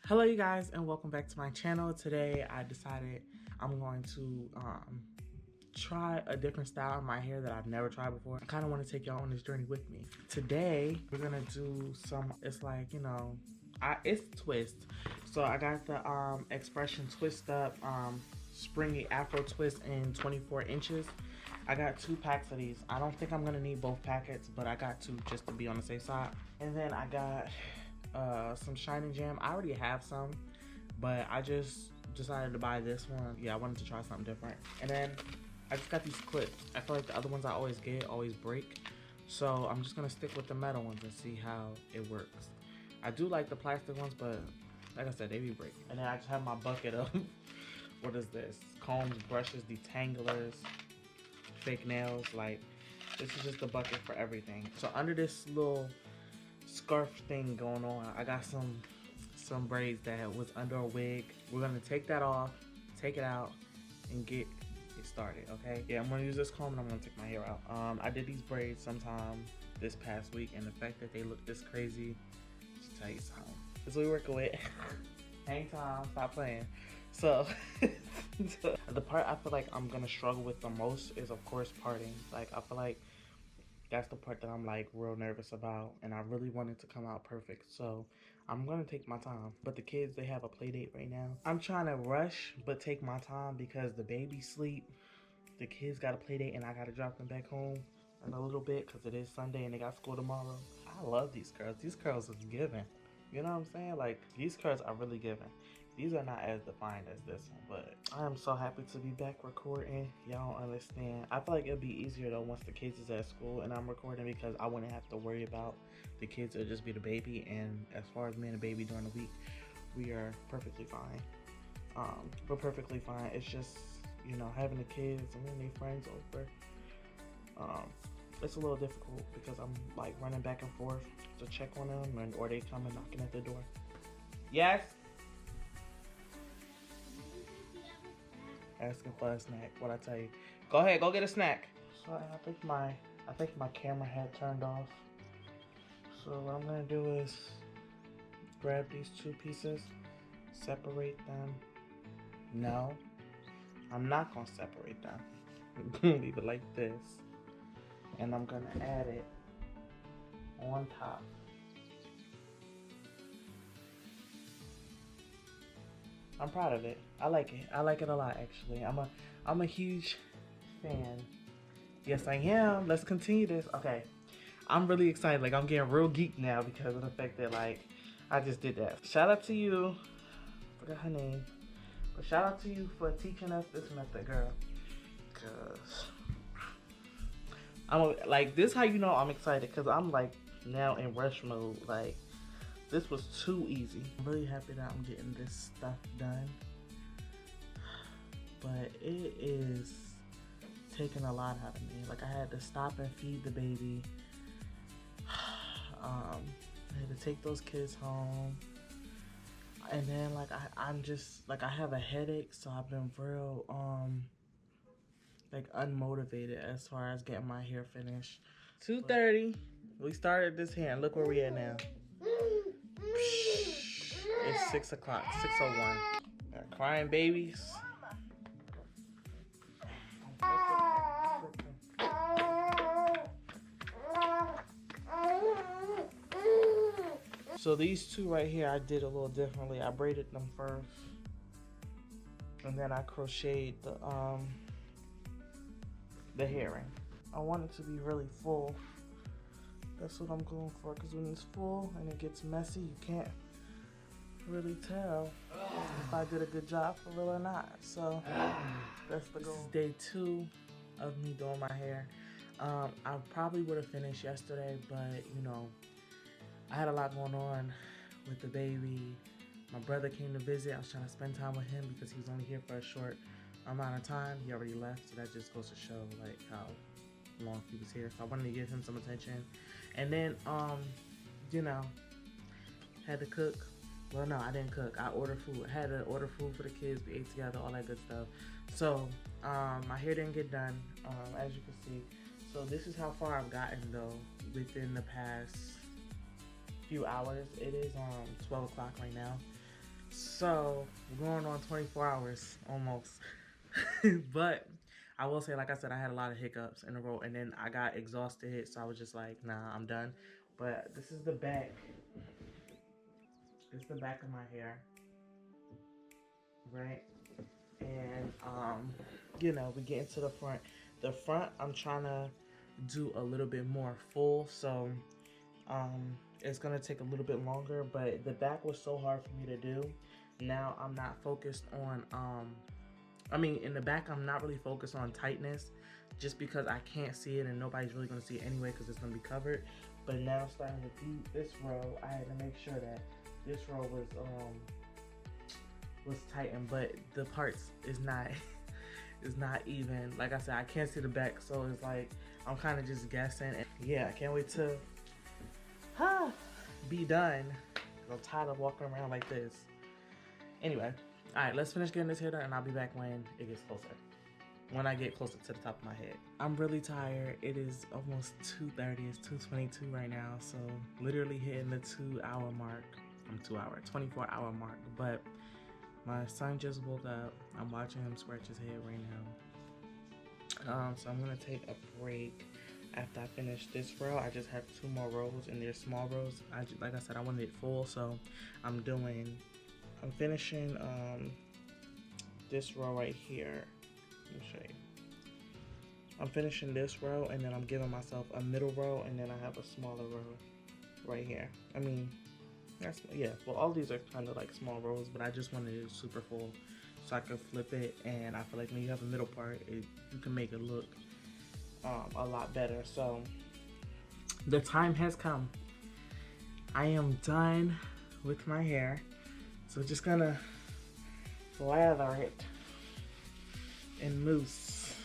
Hello you guys and welcome back to my channel. Today I decided I'm going to try a different style in my hair that I've never tried before. I kind of want to take y'all on this journey with me. Today we're gonna do some, it's like, you know, it's twist. So I got the X-Pression twist up Springy Afro twist in 24 inches. I got 2 packs of these. I don't think I'm gonna need both packets, but I got 2 just to be on the safe side. And then I got some Shining Jam. I already have some, but I just decided to buy this one. Yeah, I wanted to try something different. And then I just got these clips. I feel like the other ones I always get always break, so I'm just gonna stick with the metal ones and see how it works. I do like the plastic ones, but like I said, they be breaking. And then I just have my bucket of what is this? Combs, brushes, detanglers, fake nails. Like, this is just a bucket for everything. So under this little scarf thing going on, I got some braids that was under a wig. We're gonna take that off, take it out, and get it started, okay? Yeah, I'm gonna use this comb and I'm gonna take my hair out. I did these braids sometime this past week, and the fact that they look this crazy, just tell you something. That's what we're working with. Hang time, stop playing. So, the part I feel like I'm gonna struggle with the most is, of course, parting. Like, I feel like that's the part that I'm like real nervous about, and I really want it to come out perfect. So I'm gonna take my time. But the kids, they have a play date right now. I'm trying to rush but take my time because the baby sleep, the kids got a play date, and I gotta drop them back home in a little bit because it is Sunday and they got school tomorrow. I love these curls. These curls is giving. You know what I'm saying? Like, these curls are really giving. These are not as defined as this one, but I am so happy to be back recording. Y'all don't understand. I feel like it'll be easier though once the kids is at school and I'm recording, because I wouldn't have to worry about the kids. It'll just be the baby, and as far as me and the baby during the week, we are perfectly fine. We're perfectly fine. It's just, you know, having the kids and then their friends over. It's a little difficult because I'm like running back and forth to check on them, and or they come and knocking at the door. Yes. Asking for a snack. What I tell you? Go ahead, go get a snack. So I think my camera had turned off. So what I'm gonna do is grab these 2 pieces, separate them. No, I'm not gonna separate them. I'm gonna leave it like this, and I'm gonna add it on top. I'm proud of it. I like it. I like it a lot, actually. I'm a huge fan. Yes, I am. Let's continue this. Okay. I'm really excited. Like, I'm getting real geek now because of the fact that, like, I just did that. Shout out to you. Forgot her name. But shout out to you for teaching us this method, girl. Cause I'm like, this how you know I'm excited, because I'm like now in rush mode. Like, this was too easy. I'm really happy that I'm getting this stuff done, but it is taking a lot out of me. Like, I had to stop and feed the baby. I had to take those kids home, and then like I'm just like, I have a headache, so I've been real like unmotivated as far as getting my hair finished. 2:30. We started this hair and look where we at now. It's 6 o'clock, 6:01. Got crying babies. So these 2 right here, I did a little differently. I braided them first, and then I crocheted the herring. I want it to be really full. That's what I'm going for, because when it's full and it gets messy, you can't really tell if I did a good job for real or not. So that's the goal. This is day 2 of me doing my hair. I probably would have finished yesterday, but you know, I had a lot going on with the baby. My brother came to visit. I was trying to spend time with him because he was only here for a short amount of time. He already left, so that just goes to show like how long he was here. So I wanted to give him some attention. And then you know, had to cook. Well, no, I didn't cook. I ordered food. I had to order food for the kids. We ate together, all that good stuff. So my hair didn't get done, as you can see. So this is how far I've gotten though within the past few hours. It is 12 o'clock right now. So we're going on 24 hours almost. But I will say, like I said, I had a lot of hiccups in a row, and then I got exhausted, so I was just like, nah, I'm done. But this is the back. This is the back of my hair, right? And you know, we get into the front. The front, I'm trying to do a little bit more full, so it's gonna take a little bit longer. But the back was so hard for me to do. Now I'm not focused on I mean, in the back, I'm not really focused on tightness just because I can't see it and nobody's really going to see it anyway because it's going to be covered. But now starting to do this row, I had to make sure that this row was tightened, but the parts is not is not even. Like I said, I can't see the back, so it's like I'm kind of just guessing. And yeah, I can't wait to be done. I'm tired of walking around like this. Anyway. Alright, let's finish getting this hair done and I'll be back when it gets closer. When I get closer to the top of my head. I'm really tired. It is almost 2:30. It's 2:22 right now. So literally hitting the 2-hour mark. 24-hour mark. But my son just woke up. I'm watching him scratch his head right now. So I'm gonna take a break after I finish this row. I just have 2 more rows and they're small rows. Like I said, I wanted it full, so I'm finishing this row right here. Let me show you. I'm finishing this row and then I'm giving myself a middle row and then I have a smaller row right here. I mean, that's, yeah, well, all these are kind of like small rows, but I just wanted it super full so I could flip it. And I feel like when you have a middle part, you can make it look a lot better. So the time has come. I am done with my hair. So just gonna lather it in mousse.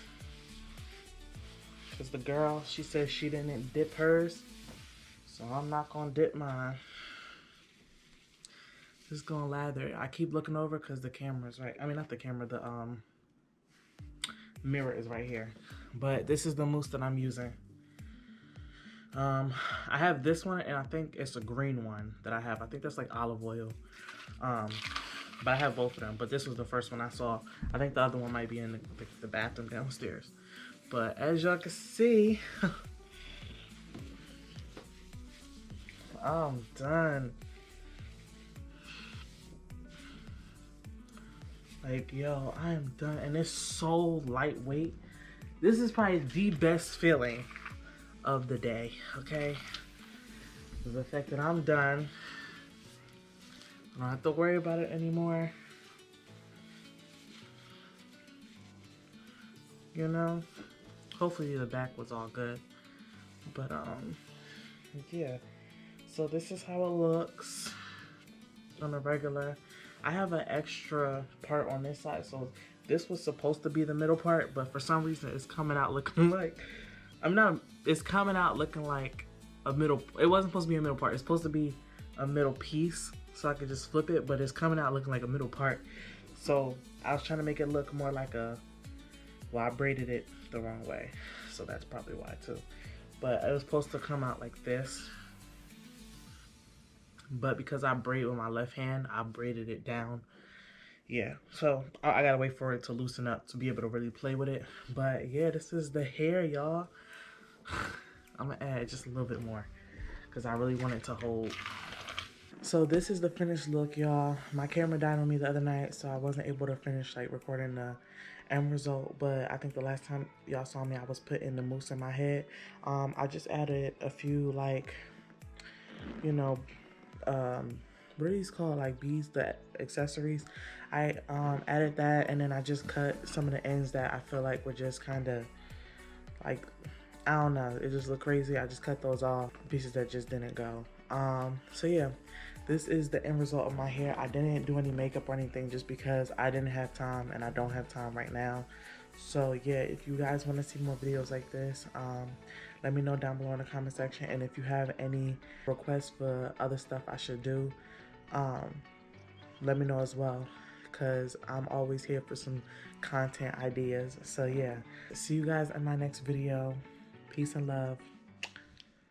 Cause the girl, she said she didn't dip hers. So I'm not gonna dip mine. Just gonna lather it. I keep looking over cause the camera's right. I mean, not the camera, the mirror is right here. But this is the mousse that I'm using. I have this one and I think it's a green one that I have. I think that's like olive oil. But I have both of them, but this was the first one I saw. I think the other one might be in the bathroom downstairs. But as y'all can see, I'm done. Like, yo, I am done. And it's so lightweight. This is probably the best feeling of the day, okay? The fact that I'm done. I don't have to worry about it anymore. You know? Hopefully the back was all good. But, yeah. So this is how it looks on a regular. I have an extra part on this side, so this was supposed to be the middle part, but for some reason it's coming out looking like, it's coming out looking like a middle, it wasn't supposed to be a middle part, it's supposed to be a middle piece, so I could just flip it, but it's coming out looking like a middle part. So I was trying to make it look more like a, well, I braided it the wrong way, so that's probably why too. But it was supposed to come out like this. But because I braid with my left hand, I braided it down. Yeah, so I gotta wait for it to loosen up to be able to really play with it. But yeah, this is the hair, y'all. I'm gonna add just a little bit more because I really want it to hold. So this is the finished look, y'all. My camera died on me the other night, so I wasn't able to finish like recording the end result. But I think the last time y'all saw me, I was putting the mousse in my head. I just added a few, like, you know, what are these called, like beads, the accessories. I added that, and then I just cut some of the ends that I feel like were just kind of like, I don't know, it just looked crazy. I just cut those off, pieces that just didn't go. So yeah, this is the end result of my hair. I didn't do any makeup or anything just because I didn't have time, and I don't have time right now. So yeah, if you guys want to see more videos like this, let me know down below in the comment section. And if you have any requests for other stuff I should do, let me know as well, because I'm always here for some content ideas. So yeah, see you guys in my next video. Peace and love.